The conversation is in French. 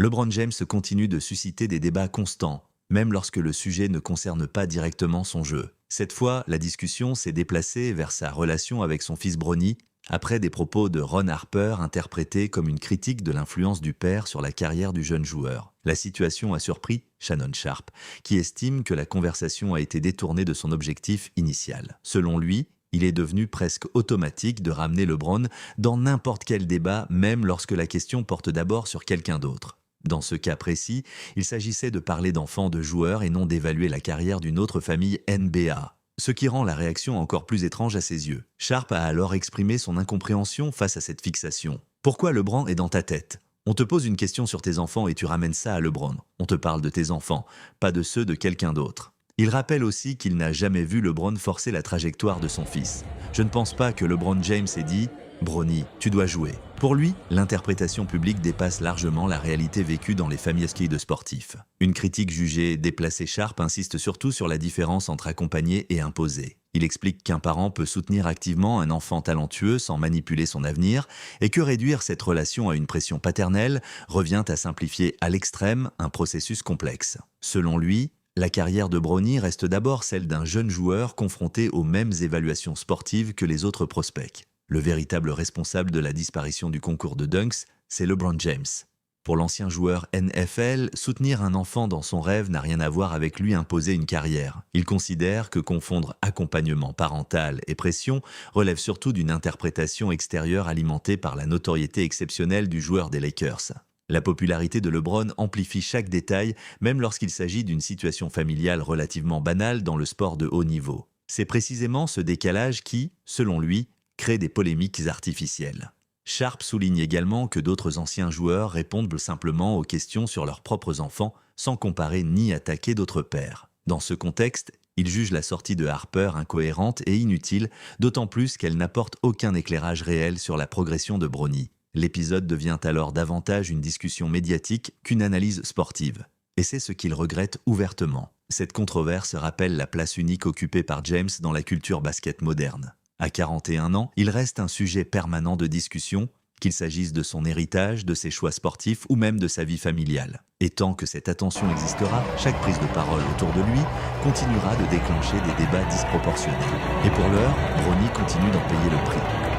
LeBron James continue de susciter des débats constants, même lorsque le sujet ne concerne pas directement son jeu. Cette fois, la discussion s'est déplacée vers sa relation avec son fils Bronny, après des propos de Ron Harper interprétés comme une critique de l'influence du père sur la carrière du jeune joueur. La situation a surpris Shannon Sharpe, qui estime que la conversation a été détournée de son objectif initial. Selon lui, il est devenu presque automatique de ramener LeBron dans n'importe quel débat, même lorsque la question porte d'abord sur quelqu'un d'autre. Dans ce cas précis, il s'agissait de parler d'enfants de joueurs et non d'évaluer la carrière d'une autre famille NBA. Ce qui rend la réaction encore plus étrange à ses yeux. Sharpe a alors exprimé son incompréhension face à cette fixation. Pourquoi LeBron est dans ta tête ? On te pose une question sur tes enfants et tu ramènes ça à LeBron. On te parle de tes enfants, pas de ceux de quelqu'un d'autre. Il rappelle aussi qu'il n'a jamais vu LeBron forcer la trajectoire de son fils. Je ne pense pas que LeBron James ait dit « Bronny, tu dois jouer ». Pour lui, l'interprétation publique dépasse largement la réalité vécue dans les familles de sportifs. Une critique jugée déplacée. Sharpe insiste surtout sur la différence entre accompagner et imposer. Il explique qu'un parent peut soutenir activement un enfant talentueux sans manipuler son avenir et que réduire cette relation à une pression paternelle revient à simplifier à l'extrême un processus complexe. Selon lui, la carrière de Bronny reste d'abord celle d'un jeune joueur confronté aux mêmes évaluations sportives que les autres prospects. Le véritable responsable de la disparition du concours de dunks, c'est LeBron James. Pour l'ancien joueur NFL, soutenir un enfant dans son rêve n'a rien à voir avec lui imposer une carrière. Il considère que confondre accompagnement parental et pression relève surtout d'une interprétation extérieure alimentée par la notoriété exceptionnelle du joueur des Lakers. La popularité de LeBron amplifie chaque détail, même lorsqu'il s'agit d'une situation familiale relativement banale dans le sport de haut niveau. C'est précisément ce décalage qui, selon lui, crée des polémiques artificielles. Sharpe souligne également que d'autres anciens joueurs répondent simplement aux questions sur leurs propres enfants sans comparer ni attaquer d'autres pairs. Dans ce contexte, il juge la sortie de Harper incohérente et inutile, d'autant plus qu'elle n'apporte aucun éclairage réel sur la progression de Bronny. L'épisode devient alors davantage une discussion médiatique qu'une analyse sportive. Et c'est ce qu'il regrette ouvertement. Cette controverse rappelle la place unique occupée par James dans la culture basket moderne. À 41 ans, il reste un sujet permanent de discussion, qu'il s'agisse de son héritage, de ses choix sportifs ou même de sa vie familiale. Et tant que cette attention existera, chaque prise de parole autour de lui continuera de déclencher des débats disproportionnés. Et pour l'heure, Bronny continue d'en payer le prix.